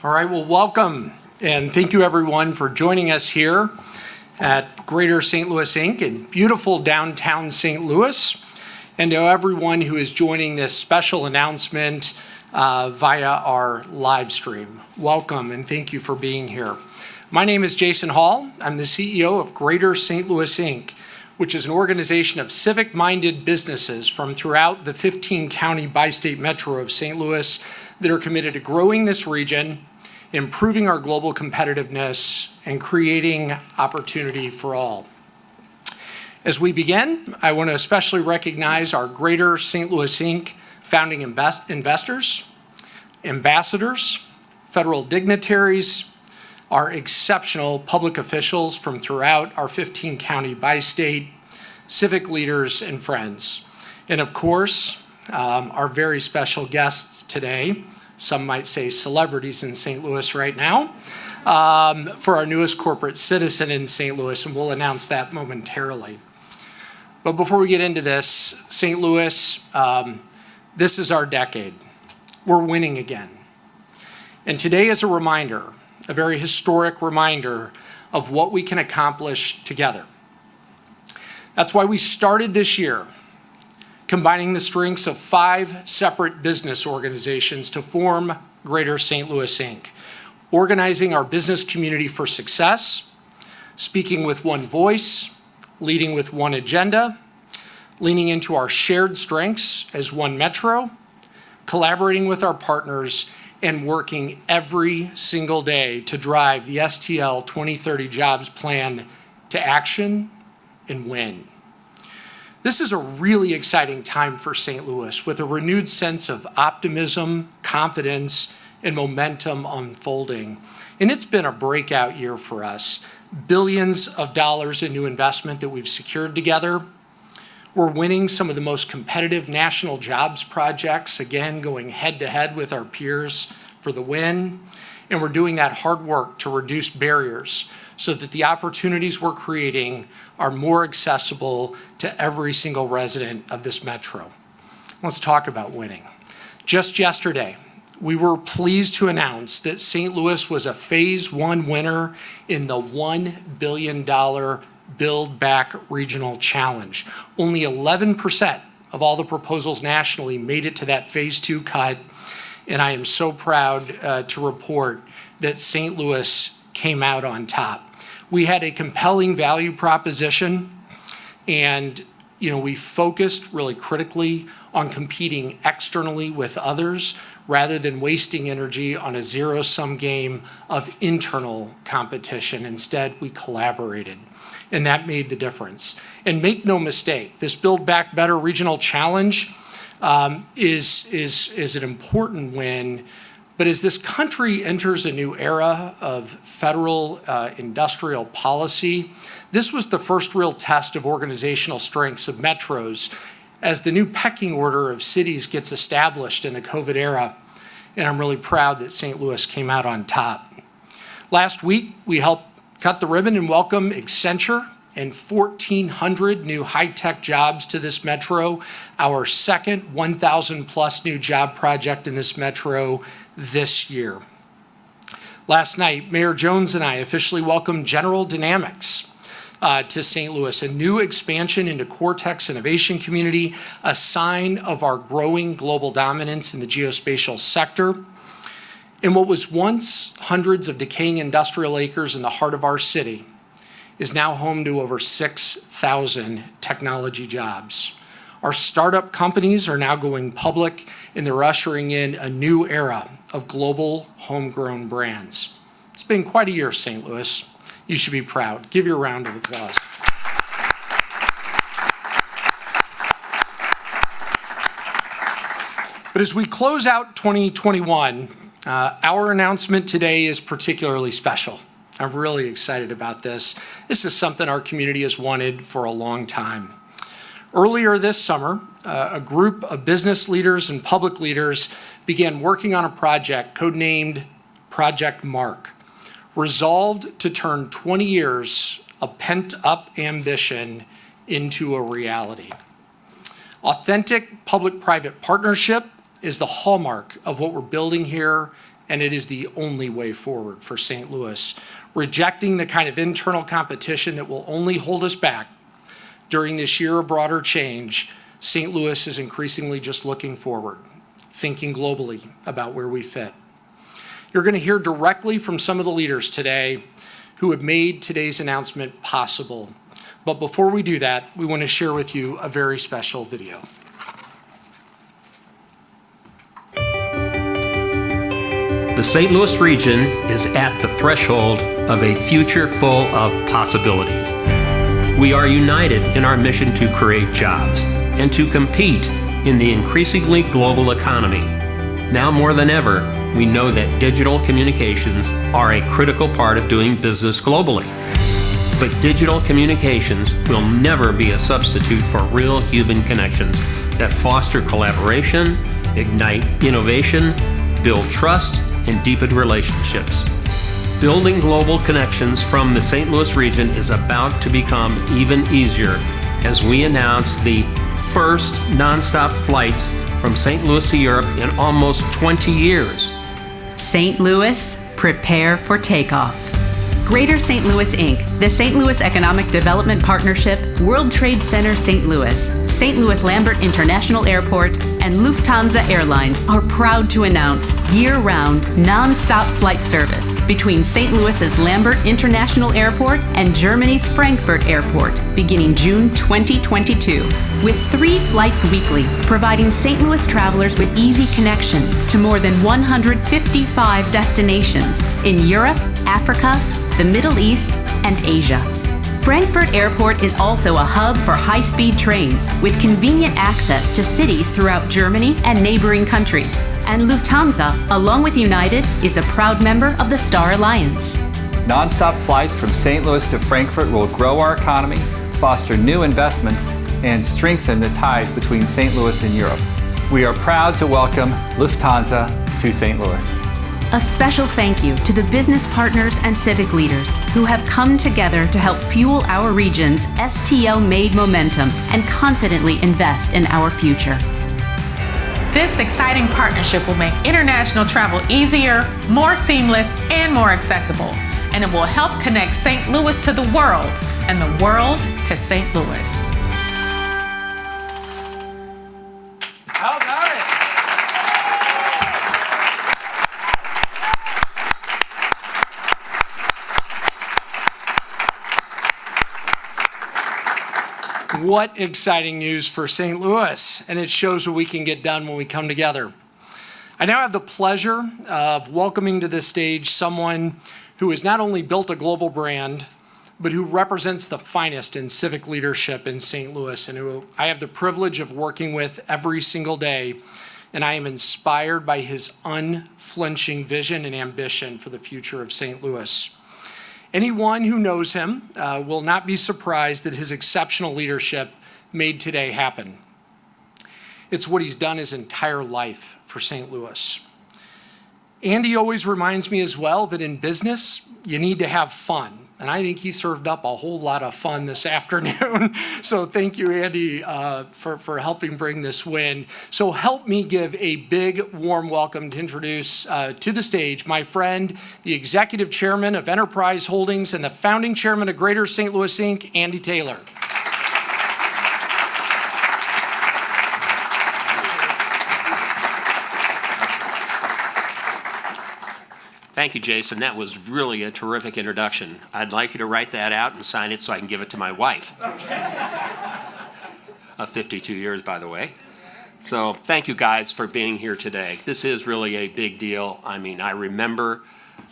All right, well, welcome, and thank you everyone for joining us here at Greater St. Louis Inc. in beautiful downtown St. Louis, and to everyone who is joining this special announcement via our live stream. Welcome, and thank you for being here. My name is Jason Hall. I'm the CEO of Greater St. Louis Inc., which is an organization of civic-minded businesses from throughout the 15-county bi-state metro of St. Louis that are committed to growing this region, improving our global competitiveness, and creating opportunity for all. As we begin, I want to especially recognize our Greater St. Louis Inc. founding investors, ambassadors, federal dignitaries, our exceptional public officials from throughout our 15-county bi-state, civic leaders and friends, and of course, our very special guests today, some might say celebrities in St. Louis right now, for our newest corporate citizen in St. Louis, and we'll announce that momentarily. But before we get into this, St. Louis, this is our decade. We're winning again. And today is a reminder, a very historic reminder of what we can accomplish together. That's why we started this year combining the strengths of 5 separate business organizations to form Greater St. Louis Inc., organizing our business community for success, speaking with one voice, leading with one agenda, leaning into our shared strengths as one metro, collaborating with our partners, and working every single day to drive the STL 2030 jobs plan to action and win. This is a really exciting time for St. Louis with a renewed sense of optimism, confidence, and momentum unfolding. And it's been a breakout year for us. Billions of dollars in new investment that we've secured together. We're winning some of the most competitive national jobs projects, again, going head to head with our peers for the win. And we're doing that hard work to reduce barriers so that the opportunities we're creating are more accessible to every single resident of this metro. Let's talk about winning. Just yesterday, we were pleased to announce that St. Louis was a Phase 1 winner in the $1 billion Build Back Regional Challenge. Only 11% of all the proposals nationally made it to that Phase 2 cut, and I am so proud to report that St. Louis came out on top. We had a compelling value proposition, and we focused really critically on competing externally with others rather than wasting energy on a zero-sum game of internal competition. Instead, we collaborated, and that made the difference. And make no mistake, this Build Back Better Regional Challenge is an important win. But as this country enters a new era of federal industrial policy, this was the first real test of organizational strengths of metros as the new pecking order of cities gets established in the COVID era. And I'm really proud that St. Louis came out on top. Last week, we helped cut the ribbon and welcome Accenture and 1,400 new high-tech jobs to this metro, our second 1,000-plus new job project in this metro this year. Last night, Mayor Jones and I officially welcomed General Dynamics to St. Louis, a new expansion into Cortex Innovation Community, a sign of our growing global dominance in the geospatial sector. And what was once hundreds of decaying industrial acres in the heart of our city is now home to over 6,000 technology jobs. Our startup companies are now going public, and they're ushering in a new era of global homegrown brands. It's been quite a year, St. Louis. You should be proud. Give you a round of applause. But as we close out 2021, our announcement today is particularly special. I'm really excited about this. This is something our community has wanted for a long time. Earlier this summer, a group of business leaders and public leaders began working on a project codenamed Project Mark, resolved to turn 20 years of pent-up ambition into a reality. Authentic public-private partnership is the hallmark of what we're building here and it is the only way forward for St. Louis. Rejecting the kind of internal competition that will only hold us back during this year of broader change, St. Louis is increasingly just looking forward, thinking globally about where we fit. You're going to hear directly from some of the leaders today who have made today's announcement possible. But before we do that, we want to share with you a very special video. The St. Louis region is at the threshold of a future full of possibilities. We are united in our mission to create jobs and to compete in the increasingly global economy. Now more than ever, we know that digital communications are a critical part of doing business globally. But digital communications will never be a substitute for real human connections that foster collaboration, ignite innovation, build trust, and deepen relationships. Building global connections from the St. Louis region is about to become even easier as we announce the first nonstop flights from St. Louis to Europe in almost 20 years. St. Louis, prepare for takeoff. Greater St. Louis, Inc., the St. Louis Economic Development Partnership, World Trade Center St. Louis, St. Louis Lambert International Airport, and Lufthansa Airlines are proud to announce year-round, non-stop flight service between St. Louis's Lambert International Airport and Germany's Frankfurt Airport beginning June 2022, with 3 flights weekly, providing St. Louis travelers with easy connections to more than 155 destinations in Europe, Africa, the Middle East, and Asia. Frankfurt Airport is also a hub for high-speed trains with convenient access to cities throughout Germany and neighboring countries. And Lufthansa, along with United, is a proud member of the Star Alliance. Non-stop flights from St. Louis to Frankfurt will grow our economy, foster new investments, and strengthen the ties between St. Louis and Europe. We are proud to welcome Lufthansa to St. Louis. A special thank you to the business partners and civic leaders who have come together to help fuel our region's STL-made momentum and confidently invest in our future. This exciting partnership will make international travel easier, more seamless, and more accessible. And it will help connect St. Louis to the world and the world to St. Louis. How about it? What exciting news for St. Louis, and it shows what we can get done when we come together. I now have the pleasure of welcoming to this stage someone who has not only built a global brand, but who represents the finest in civic leadership in St. Louis, and who I have the privilege of working with every single day, and I am inspired by his unflinching vision and ambition for the future of St. Louis. Anyone who knows him will not be surprised that his exceptional leadership made today happen. It's what he's done his entire life for St. Louis. Andy always reminds me as well that in business, you need to have fun. And I think he served up a whole lot of fun this afternoon. So thank you, Andy, for helping bring this win. So help me give a big, warm welcome to introduce to the stage my friend, the Executive Chairman of Enterprise Holdings and the Founding Chairman of Greater St. Louis, Inc., Andy Taylor. Thank you, Jason. That was really a terrific introduction. I'd like you to write that out and sign it so I can give it to my wife. Of 52 years, by the way. So thank you guys for being here today. This is really a big deal. I mean, I remember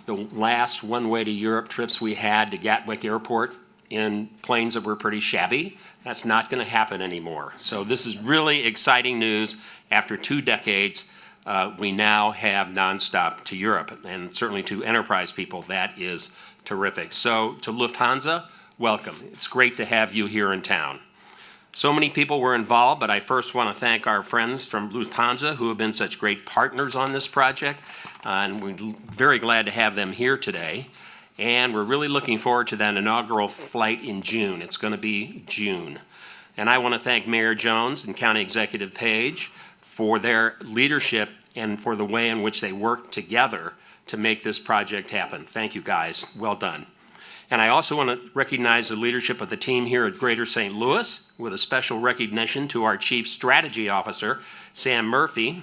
the last one-way to Europe trips we had to Gatwick Airport in planes that were pretty shabby. That's not going to happen anymore. So this is really exciting news. After 2 decades, we now have nonstop to Europe, and certainly to enterprise people, that is terrific. So to Lufthansa, welcome. It's great to have you here in town. So many people were involved, but I first want to thank our friends from Lufthansa who have been such great partners on this project, and we're very glad to have them here today. And we're really looking forward to that inaugural flight in June. It's going to be June. And I want to thank Mayor Jones and County Executive Page for their leadership and for the way in which they worked together to make this project happen. Thank you, guys. Well done. And I also want to recognize the leadership of the team here at Greater St. Louis, with a special recognition to our Chief Strategy Officer, Sam Murphy,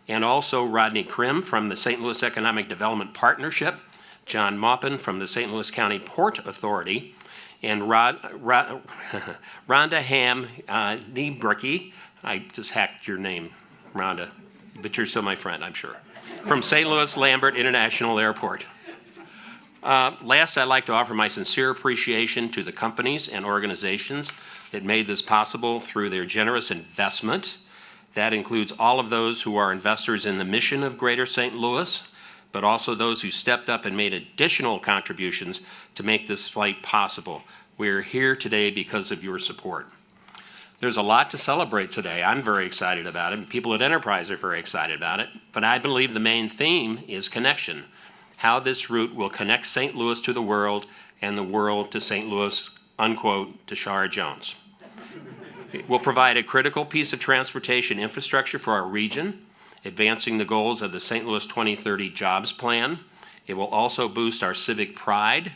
and also Rodney Krim from the St. Louis Economic Development Partnership, John Maupin from the St. Louis County Port Authority, and Rhonda Hamm-Niebruegge. I just hacked your name, Rhonda, but you're still my friend, I'm sure, from St. Louis Lambert International Airport. Last, I'd like to offer my sincere appreciation to the companies and organizations that made this possible through their generous investment. That includes all of those who are investors in the mission of Greater St. Louis, but also those who stepped up and made additional contributions to make this flight possible. We're here today because of your support. There's a lot to celebrate today. I'm very excited about it. People at Enterprise are very excited about it. But I believe the main theme is connection. How this route will connect St. Louis to the world and the world to St. Louis, unquote, Tishaura Jones. It will provide a critical piece of transportation infrastructure for our region, advancing the goals of the St. Louis 2030 Jobs Plan. It will also boost our civic pride.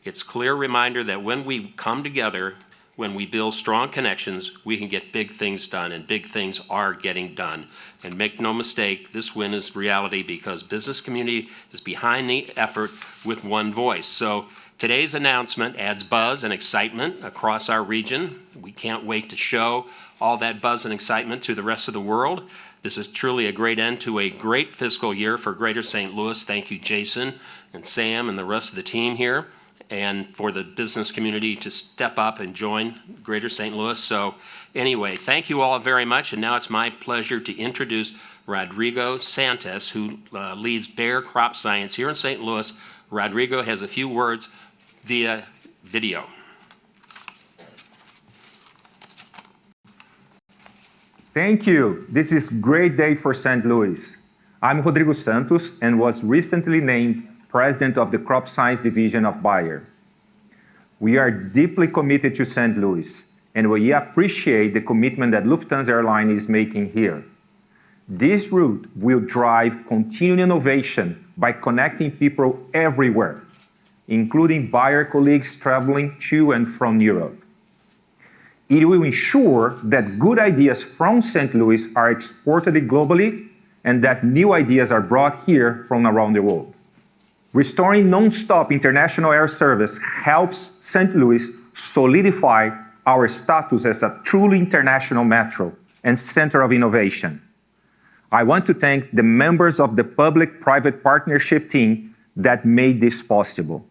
It's a clear reminder that when we come together, when we build strong connections, we can get big things done, and big things are getting done. And make no mistake, this win is reality because business community is behind the effort with one voice. So today's announcement adds buzz and excitement across our region. We can't wait to show all that buzz and excitement to the rest of the world. This is truly a great end to a great fiscal year for Greater St. Louis. Thank you, Jason and Sam and the rest of the team here, and for the business community to step up and join Greater St. Louis. So anyway, thank you all very much. And now it's my pleasure to introduce Rodrigo Santos, who leads Bayer Crop Science here in St. Louis. Rodrigo has a few words via video. Thank you. This is a great day for St. Louis. I'm Rodrigo Santos and was recently named President of the Crop Science Division of Bayer. We are deeply committed to St. Louis, and we appreciate the commitment that Lufthansa Airline is making here. This route will drive continued innovation by connecting people everywhere, including Bayer colleagues traveling to and from Europe. It will ensure that good ideas from St. Louis are exported globally and that new ideas are brought here from around the world. Restoring nonstop international air service helps St. Louis solidify our status as a truly international metro and center of innovation. I want to thank the members of the public-private partnership team that made this possible.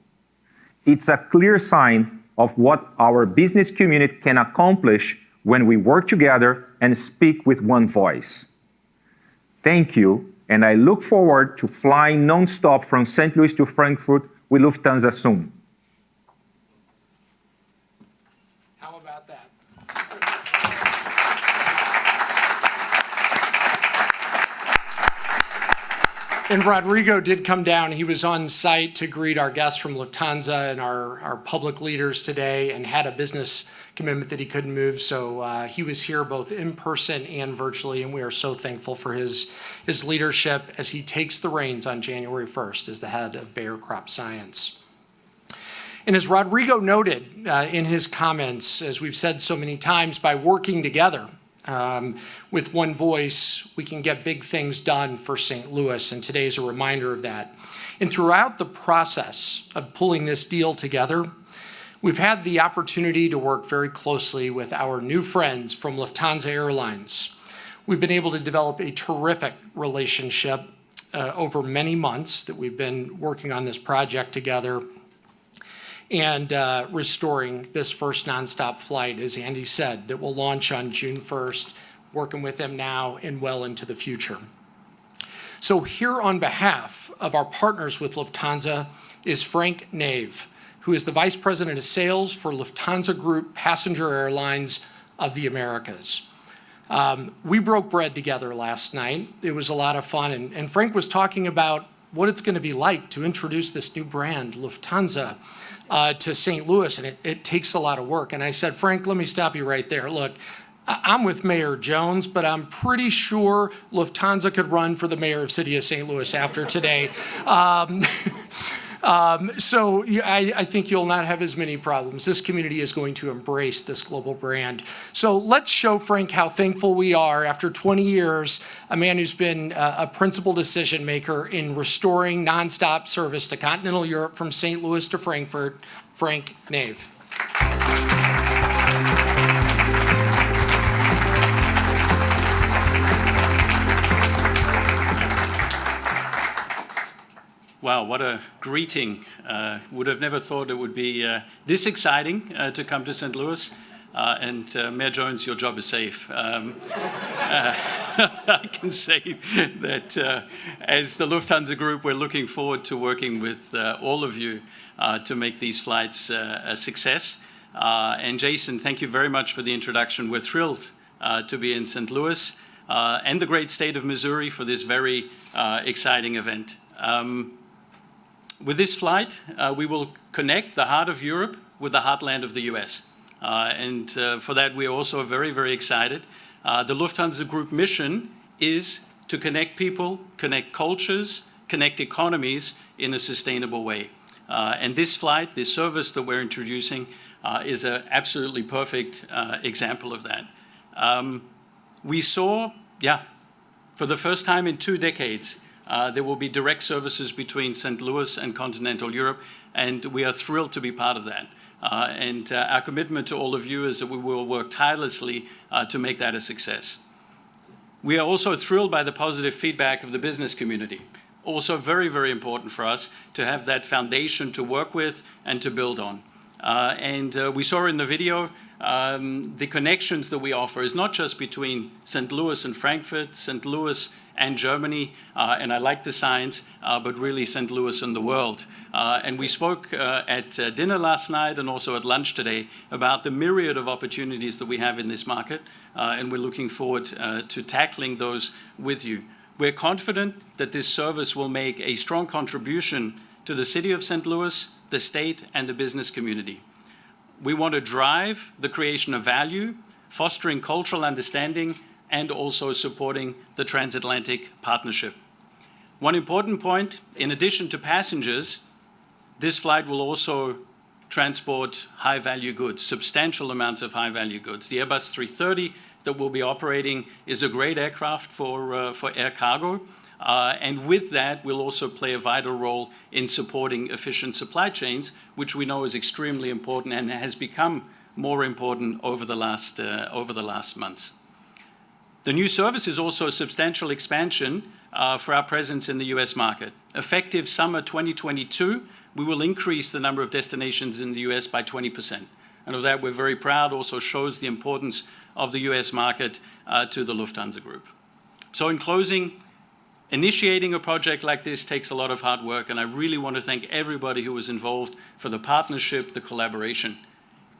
It's a clear sign of what our business community can accomplish when we work together and speak with one voice. Thank you, and I look forward to flying nonstop from St. Louis to Frankfurt with Lufthansa soon. How about that? And Rodrigo did come down. He was on site to greet our guests from Lufthansa and our public leaders today, and had a business commitment that he couldn't move. So he was here both in person and virtually, and we are so thankful for his leadership as he takes the reins on January 1st as the head of Bayer Crop Science. And as Rodrigo noted in his comments, as we've said so many times, by working together with one voice, we can get big things done for St. Louis, and today is a reminder of that. And throughout the process of pulling this deal together, we've had the opportunity to work very closely with our new friends from Lufthansa Airlines. We've been able to develop a terrific relationship over many months that we've been working on this project together and restoring this first nonstop flight, as Andy said, that will launch on June 1st, working with them now and well into the future. So here on behalf of our partners with Lufthansa is Frank Naeve, who is the Vice President of Sales for Lufthansa Group Passenger Airlines of the Americas. We broke bread together last night. It was a lot of fun, and Frank was talking about what it's going to be like to introduce this new brand, Lufthansa, to St. Louis, and it takes a lot of work. And I said, Frank, let me stop you right there. Look, I'm with Mayor Jones, but I'm pretty sure Lufthansa could run for the mayor of City of St. Louis after today. So I think you'll not have as many problems. This community is going to embrace this global brand. So let's show Frank how thankful we are after 20 years, a man who's been a principal decision maker in restoring nonstop service to continental Europe from St. Louis to Frankfurt, Frank Naeve. Wow, what a greeting. Would have never thought it would be this exciting to come to St. Louis. And Mayor Jones, your job is safe. I can say that as the Lufthansa Group, we're looking forward to working with all of you to make these flights a success. And Jason, thank you very much for the introduction. We're thrilled to be in St. Louis and the great state of Missouri for this very exciting event. With this flight, we will connect the heart of Europe with the heartland of the US. And for that, we are also very, very excited. The Lufthansa Group mission is to connect people, connect cultures, connect economies in a sustainable way. And this flight, this service that we're introducing, is an absolutely perfect example of that. We saw, for the first time in 2 decades, there will be direct services between St. Louis and continental Europe, and we are thrilled to be part of that. And our commitment to all of you is that we will work tirelessly to make that a success. We are also thrilled by the positive feedback of the business community. Also very, very important for us to have that foundation to work with and to build on. And we saw in the video the connections that we offer is not just between St. Louis and Frankfurt, St. Louis and Germany, and I like the signs, but really St. Louis and the world. And we spoke at dinner last night and also at lunch today about the myriad of opportunities that we have in this market, and we're looking forward to tackling those with you. We're confident that this service will make a strong contribution to the city of St. Louis, the state, and the business community. We want to drive the creation of value, fostering cultural understanding, and also supporting the transatlantic partnership. One important point, in addition to passengers, this flight will also transport high-value goods, substantial amounts of high-value goods. The Airbus 330 that we'll be operating is a great aircraft for air cargo. And with that, we'll also play a vital role in supporting efficient supply chains, which we know is extremely important and has become more important over the last months. The new service is also a substantial expansion for our presence in the US market. Effective summer 2022, we will increase the number of destinations in the US by 20%. And of that, we're very proud, also shows the importance of the US market to the Lufthansa Group. So in closing, initiating a project like this takes a lot of hard work, and I really want to thank everybody who was involved for the partnership, the collaboration.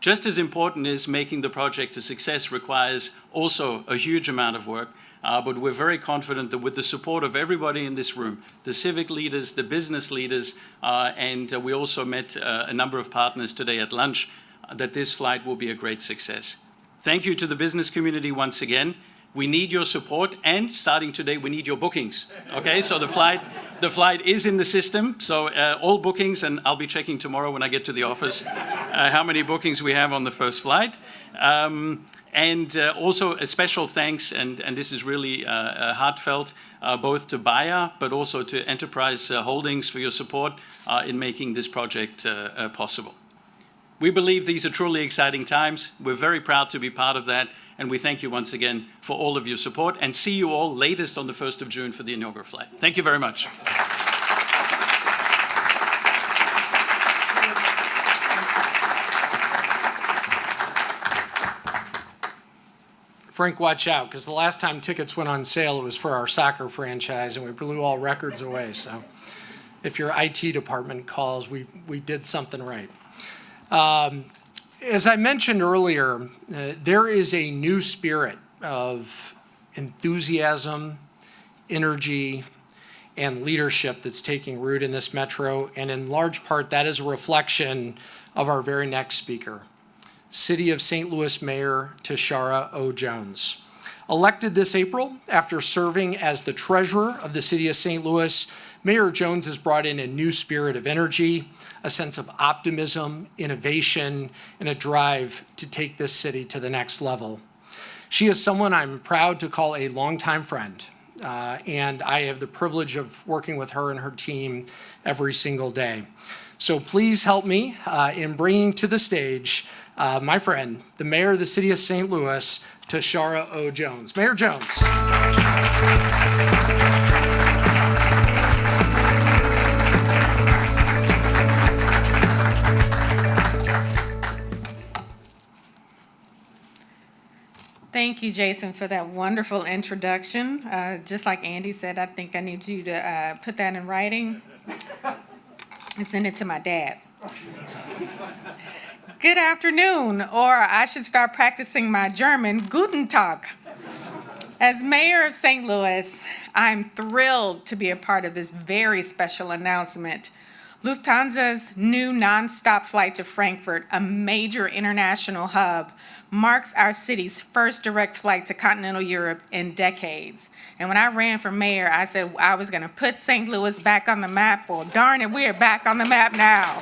Just as important as making the project a success requires also a huge amount of work, but we're very confident that with the support of everybody in this room, the civic leaders, the business leaders, and we also met a number of partners today at lunch, that this flight will be a great success. Thank you to the business community once again. We need your support, and starting today, we need your bookings. Okay, so the flight is in the system, so all bookings, and I'll be checking tomorrow when I get to the office how many bookings we have on the first flight. And also a special thanks, and this is really heartfelt, both to Bayer, but also to Enterprise Holdings for your support in making this project possible. We believe these are truly exciting times. We're very proud to be part of that. And we thank you once again for all of your support, and see you all latest on the 1st of June for the inaugural flight. Thank you very much. Frank, watch out, because the last time tickets went on sale, it was for our soccer franchise, and we blew all records away. So if your IT department calls, we did something right. As I mentioned earlier, there is a new spirit of enthusiasm, energy, and leadership that's taking root in this metro, and in large part, that is a reflection of our very next speaker. City of St. Louis Mayor Tishaura O. Jones. Elected this April after serving as the treasurer of the City of St. Louis, Mayor Jones has brought in a new spirit of energy, a sense of optimism, innovation, and a drive to take this city to the next level. She is someone I'm proud to call a longtime friend, and I have the privilege of working with her and her team every single day. So please help me in bringing to the stage my friend, the mayor of the City of St. Louis, Tishaura O. Jones. Mayor Jones. Thank you, Jason, for that wonderful introduction. Just like Andy said, I think I need you to put that in writing and send it to my dad. Good afternoon, or I should start practicing my German, Guten Tag. As mayor of St. Louis, I'm thrilled to be a part of this very special announcement. Lufthansa's new nonstop flight to Frankfurt, a major international hub, marks our city's first direct flight to continental Europe in decades. And when I ran for mayor, I said I was going to put St. Louis back on the map. Well, darn it, we are back on the map now.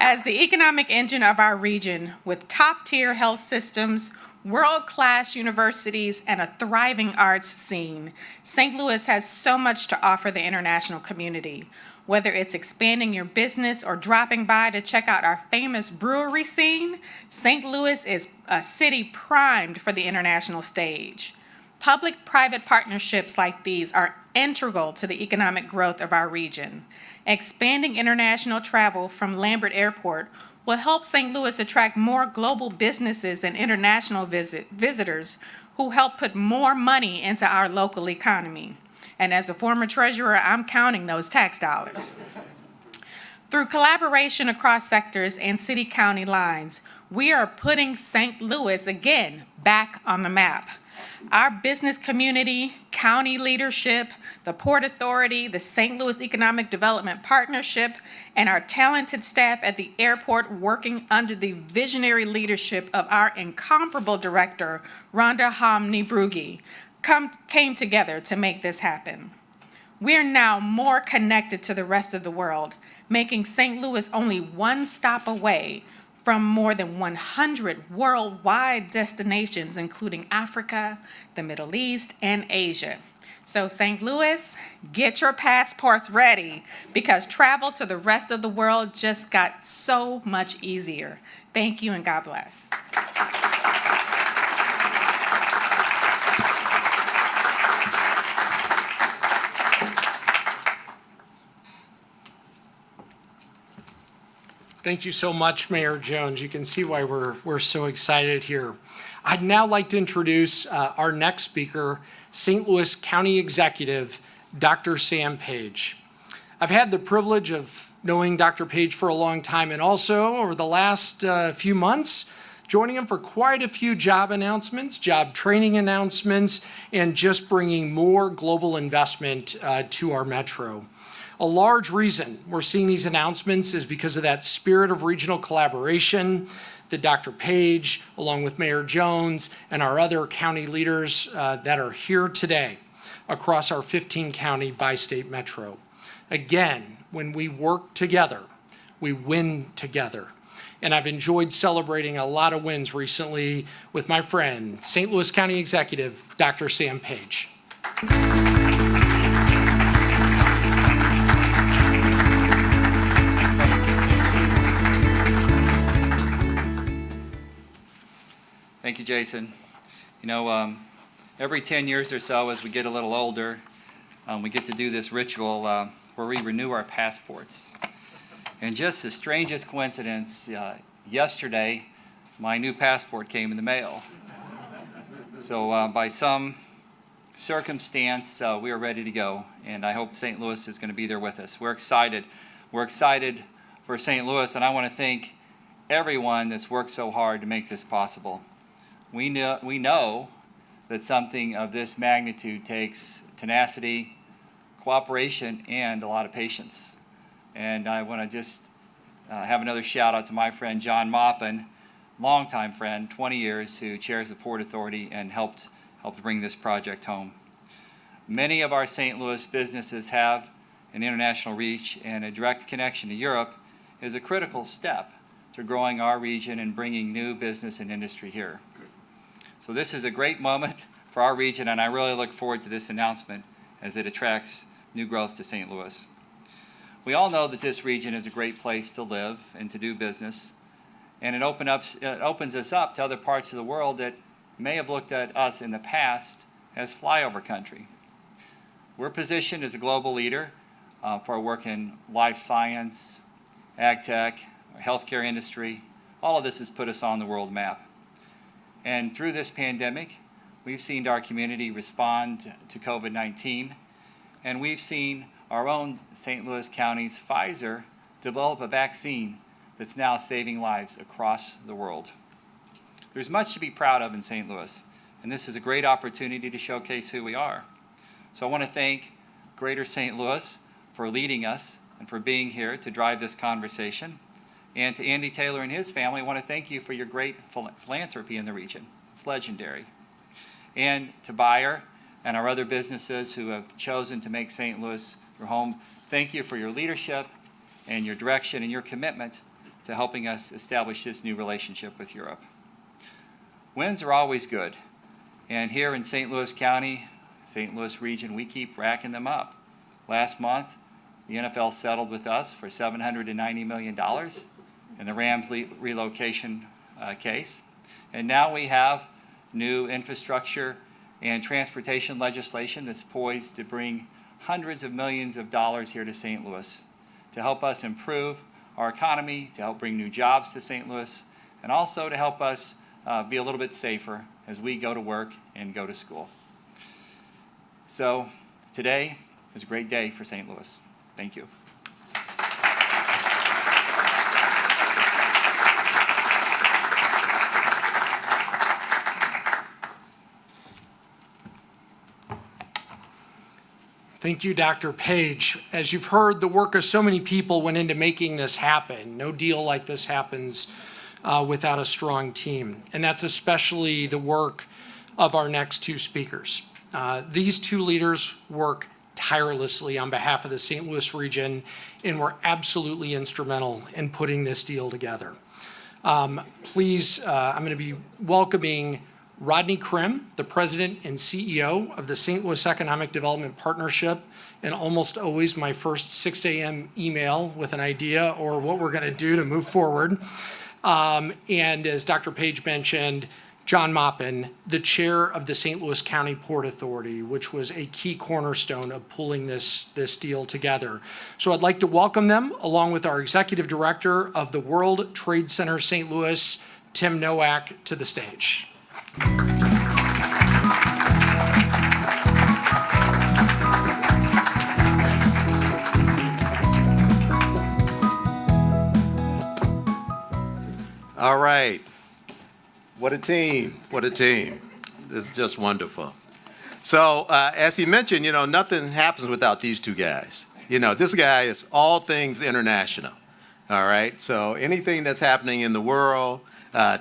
As the economic engine of our region, with top-tier health systems, world-class universities, and a thriving arts scene, St. Louis has so much to offer the international community. Whether it's expanding your business or dropping by to check out our famous brewery scene, St. Louis is a city primed for the international stage. Public-private partnerships like these are integral to the economic growth of our region. Expanding international travel from Lambert Airport will help St. Louis attract more global businesses and international visitors who help put more money into our local economy. And as a former treasurer, I'm counting those tax dollars. Through collaboration across sectors and city-county lines, we are putting St. Louis again back on the map. Our business community, county leadership, the Port Authority, the St. Louis Economic Development Partnership, and our talented staff at the airport working under the visionary leadership of our incomparable director, Rhonda Hamm-Niebruegge, came together to make this happen. We're now more connected to the rest of the world, making St. Louis only one stop away from more than 100 worldwide destinations, including Africa, the Middle East, and Asia. So St. Louis, get your passports ready because travel to the rest of the world just got so much easier. Thank you and God bless. Thank you so much, Mayor Jones. You can see why we're so excited here. I'd now like to introduce our next speaker, St. Louis County Executive, Dr. Sam Page. I've had the privilege of knowing Dr. Page for a long time and also over the last few months, joining him for quite a few job announcements, job training announcements, and just bringing more global investment to our metro. A large reason we're seeing these announcements is because of that spirit of regional collaboration that Dr. Page, along with Mayor Jones and our other county leaders that are here today across our 15-county bi-state metro. Again, when we work together, we win together. And I've enjoyed celebrating a lot of wins recently with my friend, St. Louis County Executive, Dr. Sam Page. Thank you, Jason. You know, every 10 years or so, as we get a little older, we get to do this ritual where we renew our passports. And just the strangest coincidence, yesterday, my new passport came in the mail. So by some circumstance, we are ready to go. And I hope St. Louis is going to be there with us. We're excited. We're excited for St. Louis, and I want to thank everyone that's worked so hard to make this possible. We know that something of this magnitude takes tenacity, cooperation, and a lot of patience. And I want to just have another shout out to my friend John Maupin, longtime friend, 20 years, who chairs the Port Authority and helped bring this project home. Many of our St. Louis businesses have an international reach, and a direct connection to Europe is a critical step to growing our region and bringing new business and industry here. So this is a great moment for our region, and I really look forward to this announcement as it attracts new growth to St. Louis. We all know that this region is a great place to live and to do business, and it opens us up to other parts of the world that may have looked at us in the past as flyover country. We're positioned as a global leader for our work in life science, ag tech, healthcare industry. All of this has put us on the world map. And through this pandemic, we've seen our community respond to COVID-19, and we've seen our own St. Louis County's Pfizer develop a vaccine that's now saving lives across the world. There's much to be proud of in St. Louis, and this is a great opportunity to showcase who we are. So I want to thank Greater St. Louis for leading us and for being here to drive this conversation. And to Andy Taylor and his family, I want to thank you for your great philanthropy in the region. It's legendary. And to Bayer and our other businesses who have chosen to make St. Louis your home, thank you for your leadership and your direction and your commitment to helping us establish this new relationship with Europe. Wins are always good. And here in St. Louis County, St. Louis region, we keep racking them up. Last month, the NFL settled with us for $790 million in the Rams relocation case. And now we have new infrastructure and transportation legislation that's poised to bring hundreds of millions of dollars here to St. Louis to help us improve our economy, to help bring new jobs to St. Louis, and also to help us be a little bit safer as we go to work and go to school. So today is a great day for St. Louis. Thank you. Thank you, Dr. Page. As you've heard, the work of so many people went into making this happen. No deal like this happens without a strong team. And that's especially the work of our next two speakers. These two leaders work tirelessly on behalf of the St. Louis region and were absolutely instrumental in putting this deal together. Please, I'm going to be welcoming Rodney Krim, the president and CEO of the St. Louis Economic Development Partnership, and almost always my first 6 a.m. email with an idea or what we're going to do to move forward. And as Dr. Page mentioned, John Maupin, the chair of the St. Louis County Port Authority, which was a key cornerstone of pulling this deal together. So I'd like to welcome them, along with our executive director of the World Trade Center St. Louis, Tim Nowak, to the stage. All right. What a team. What a team. This is just wonderful. So as he mentioned, nothing happens without these two guys. This guy is all things international. All right. So anything that's happening in the world,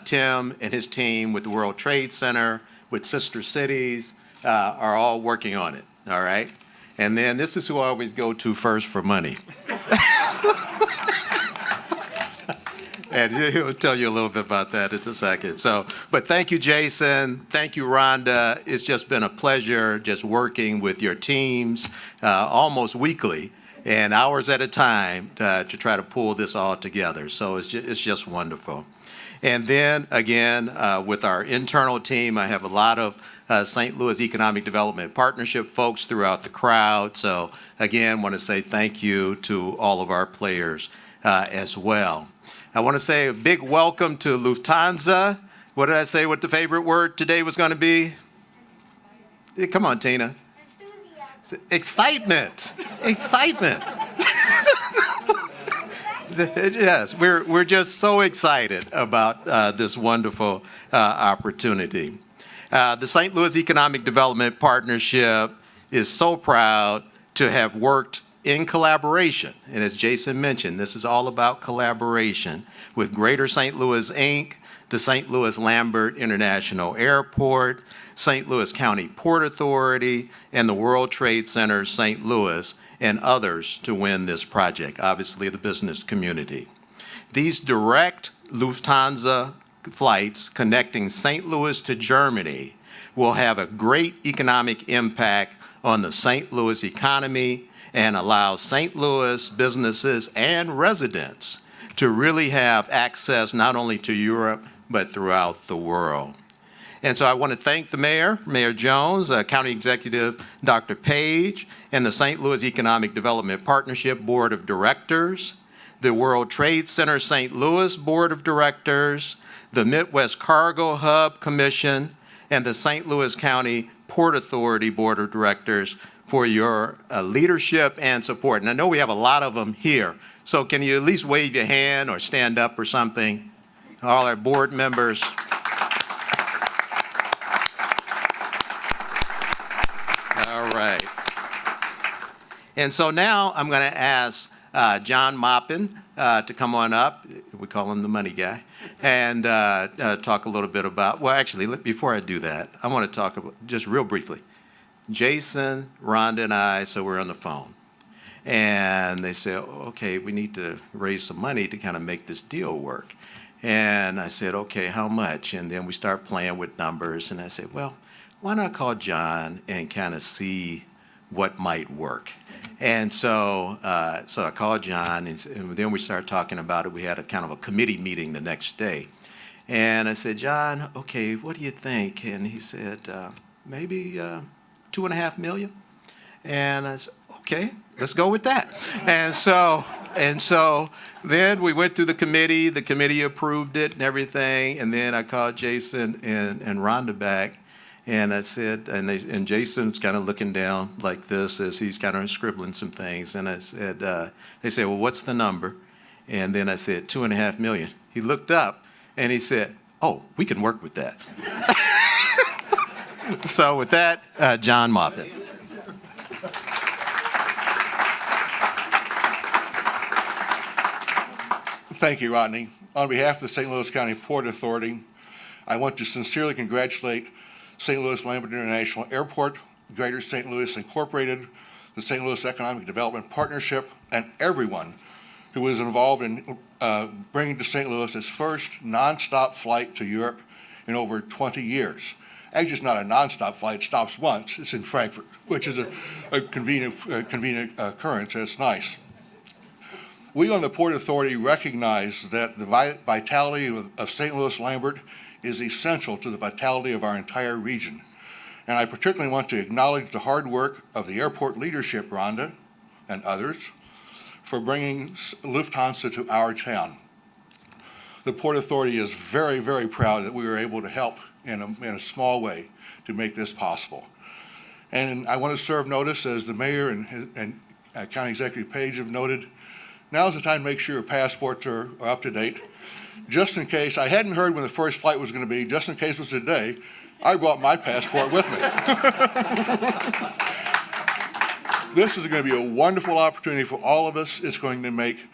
Tim and his team with the World Trade Center, with sister cities, are all working on it. All right. And then this is who I always go to first for money. And he'll tell you a little bit about that in a second. But thank you, Jason. Thank you, Rhonda. It's just been a pleasure just working with your teams almost weekly and hours at a time to try to pull this all together. So it's just wonderful. And then, again, with our internal team, I have a lot of St. Louis Economic Development Partnership folks throughout the crowd. So, again, want to say thank you to all of our players as well. I want to say a big welcome to Lufthansa. What did I say what the favorite word today was going to be? Come on, Tina. Excitement. Excitement. Yes, we're just so excited about this wonderful opportunity. The St. Louis Economic Development Partnership is so proud to have worked in collaboration, and as Jason mentioned, this is all about collaboration with Greater St. Louis, Inc., the St. Louis Lambert International Airport, St. Louis County Port Authority, and the World Trade Center St. Louis, and others to win this project, obviously the business community. These direct Lufthansa flights connecting St. Louis to Germany will have a great economic impact on the St. Louis economy and allow St. Louis businesses and residents to really have access not only to Europe, but throughout the world. And so I want to thank the mayor, Mayor Jones, County Executive Dr. Page, and the St. Louis Economic Development Partnership Board of Directors, the World Trade Center St. Louis Board of Directors, the Midwest Cargo Hub Commission, and the St. Louis County Port Authority Board of Directors for your leadership and support. And I know we have a lot of them here, so can you at least wave your hand or stand up or something? All our board members. All right. And so now I'm going to ask John Maupin to come on up. We call him the money guy. And talk a little bit about, well, actually, before I do that, I want to talk about, just real briefly, Jason, Rhonda, and I, so we're on the phone. And they said, okay, we need to raise some money to kind of make this deal work. And I said, okay, how much? And then we start playing with numbers. And I said, well, why not call John and kind of see what might work? And so I called John, and then we started talking about it. We had a kind of a committee meeting the next day. And I said, John, okay, what do you think? And he said, maybe $2.5 million. And I said, okay, let's go with that. And so then we went through the committee approved it and everything. And then I called Jason and Rhonda back. And I said, and Jason's kind of looking down like this as he's kind of scribbling some things. And I said, they said, well, what's the number? And then I said, $2.5 million. He looked up and he said, oh, we can work with that. So with that, John Maupin. Thank you, Rodney. On behalf of the St. Louis County Port Authority, I want to sincerely congratulate St. Louis Lambert International Airport, Greater St. Louis Incorporated, the St. Louis Economic Development Partnership, and everyone who was involved in bringing to St. Louis its first nonstop flight to Europe in over 20 years. Actually, it's not a nonstop flight. It stops once. It's in Frankfurt, which is a convenient occurrence. It's nice. We on the Port Authority recognize that the vitality of St. Louis Lambert is essential to the vitality of our entire region. And I particularly want to acknowledge the hard work of the airport leadership, Rhonda, and others, for bringing Lufthansa to our town. The Port Authority is very, very proud that we were able to help in a small way to make this possible. And I want to serve notice, as the mayor and County Executive Page have noted, now's the time to make sure your passports are up to date. Just in case, I hadn't heard when the first flight was going to be, just in case it was today, I brought my passport with me. This is going to be a wonderful opportunity for all of us. It's going to make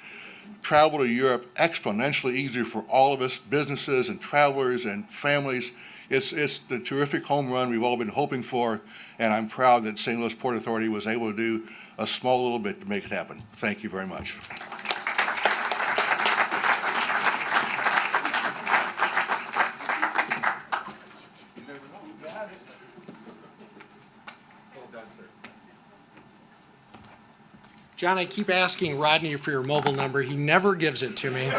travel to Europe exponentially easier for all of us, businesses and travelers and families. It's the terrific home run we've all been hoping for, and I'm proud that St. Louis Port Authority was able to do a small little bit to make it happen. Thank you very much. John, I keep asking Rodney for your mobile number. He never gives it to me.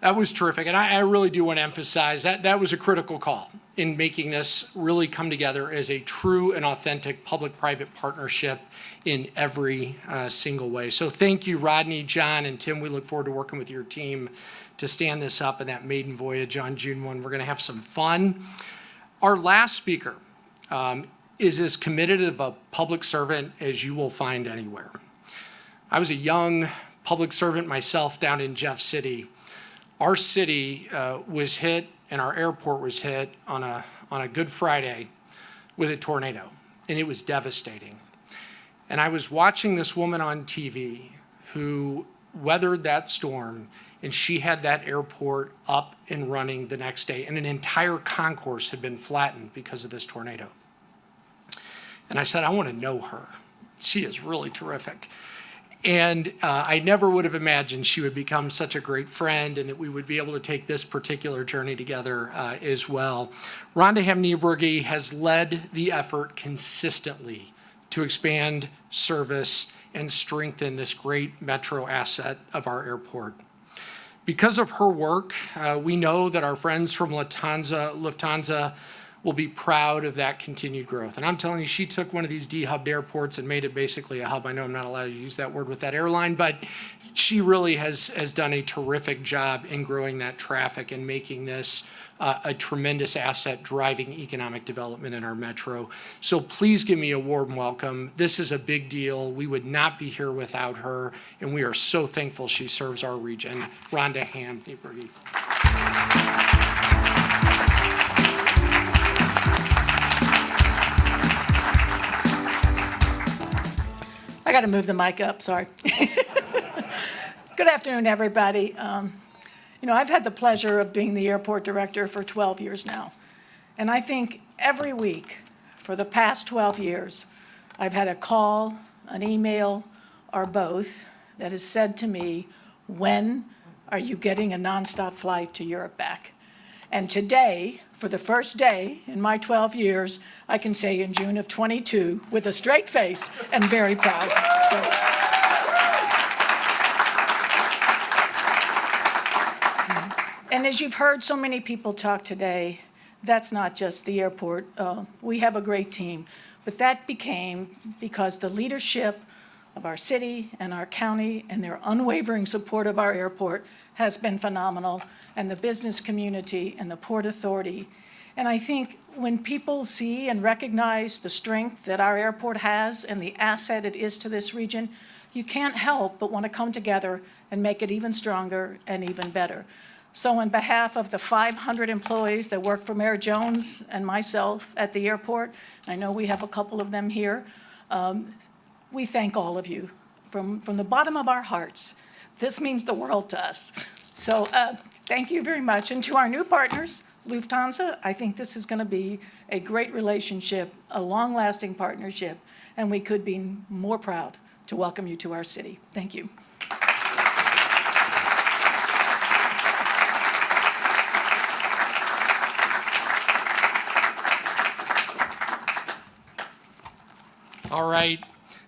That was terrific. And I really do want to emphasize that was a critical call in making this really come together as a true and authentic public-private partnership in every single way. So thank you, Rodney, John, and Tim. We look forward to working with your team to stand this up in that maiden voyage on June 1. We're going to have some fun. Our last speaker is as committed of a public servant as you will find anywhere. I was a young public servant myself down in Jeff City. Our city was hit, and our airport was hit on a Good Friday with a tornado. and it was devastating. And I was watching this woman on TV who weathered that storm, and she had that airport up and running the next day, and an entire concourse had been flattened because of this tornado. And I said, I want to know her. She is really terrific. And I never would have imagined she would become such a great friend and that we would be able to take this particular journey together as well. Rhonda Hamm-Niebruegge has led the effort consistently to expand service and strengthen this great metro asset of our airport. Because of her work, we know that our friends from Lufthansa will be proud of that continued growth. And I'm telling you, she took one of these de-hubbed airports and made it basically a hub. I know I'm not allowed to use that word with that airline, but she really has done a terrific job in growing that traffic and making this a tremendous asset driving economic development in our metro. So please give me a warm welcome. This is a big deal. We would not be here without her, and we are so thankful she serves our region. Rhonda Hamm-Niebruegge. I got to move the mic up, sorry. Good afternoon, everybody. I've had the pleasure of being the airport director for 12 years now. And I think every week for the past 12 years, I've had a call, an email, or both that has said to me, when are you getting a nonstop flight to Europe back? And today, for the first day in my 12 years, I can say in June of 22, with a straight face, and very proud. And as you've heard so many people talk today, that's not just the airport. We have a great team, but that became because the leadership of our city and our county and their unwavering support of our airport has been phenomenal, and the business community and the Port Authority. And I think when people see and recognize the strength that our airport has and the asset it is to this region, you can't help but want to come together and make it even stronger and even better. So on behalf of the 500 employees that work for Mayor Jones and myself at the airport, I know we have a couple of them here, we thank all of you from the bottom of our hearts. This means the world to us. So thank you very much. And to our new partners, Lufthansa, I think this is going to be a great relationship, a long-lasting partnership, and we could be more proud to welcome you to our city. Thank you. All right.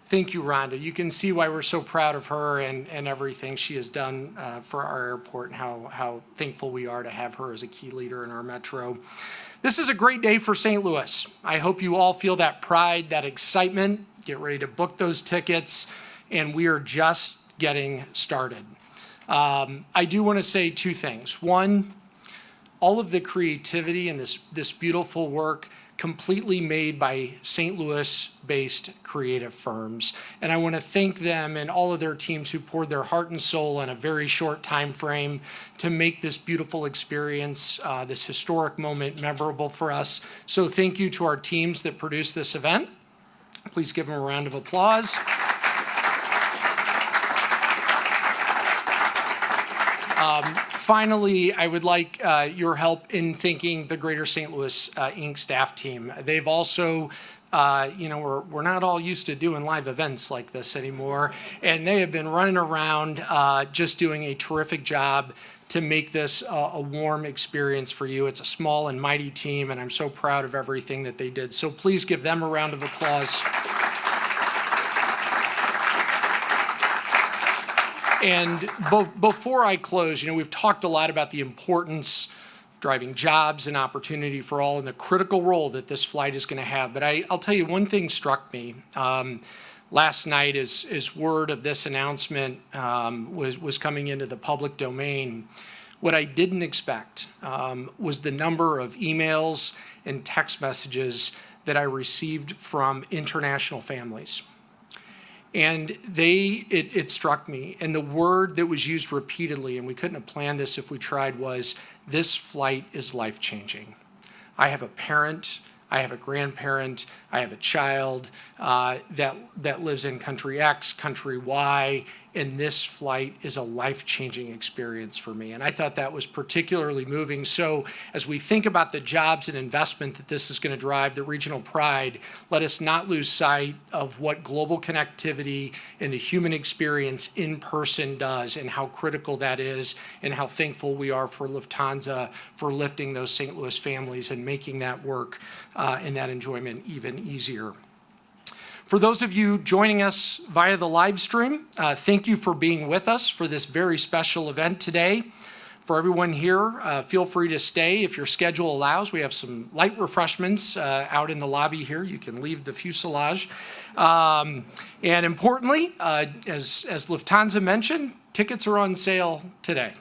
Thank you, Rhonda. You can see why we're so proud of her and everything she has done for our airport and how thankful we are to have her as a key leader in our metro. This is a great day for St. Louis. I hope you all feel that pride, that excitement. Get ready to book those tickets, and we are just getting started. I do want to say two things. One, all of the creativity and this beautiful work completely made by St. Louis-based creative firms. And I want to thank them and all of their teams who poured their heart and soul in a very short time frame to make this beautiful experience, this historic moment memorable for us. So thank you to our teams that produced this event. Please give them a round of applause. Finally, I would like your help in thanking the Greater St. Louis Inc. staff team. They've also, we're not all used to doing live events like this anymore, and they have been running around just doing a terrific job to make this a warm experience for you. It's a small and mighty team, and I'm so proud of everything that they did. So please give them a round of applause. And before I close, we've talked a lot about the importance of driving jobs and opportunity for all and the critical role that this flight is going to have. But I'll tell you, one thing struck me last night as word of this announcement was coming into the public domain. What I didn't expect was the number of emails and text messages that I received from international families. And it struck me, and the word that was used repeatedly, and we couldn't have planned this if we tried, was, this flight is life-changing. I have a parent, I have a grandparent, I have a child that lives in country X, country Y, and this flight is a life-changing experience for me. And I thought that was particularly moving. So as we think about the jobs and investment that this is going to drive, the regional pride, let us not lose sight of what global connectivity and the human experience in person does and how critical that is and how thankful we are for Lufthansa for lifting those St. Louis families and making that work and that enjoyment even easier. For those of you joining us via the live stream, thank you for being with us for this very special event today. For everyone here, feel free to stay if your schedule allows. We have some light refreshments out in the lobby here. You can leave the fuselage. And importantly, as Lufthansa mentioned, tickets are on sale today.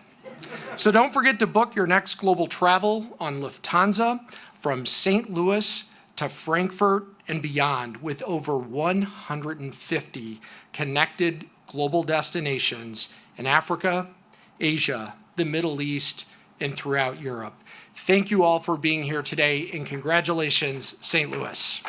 So don't forget to book your next global travel on Lufthansa from St. Louis to Frankfurt and beyond, with over 150 connected global destinations in Africa, Asia, the Middle East, and throughout Europe. Thank you all for being here today, and congratulations, St. Louis.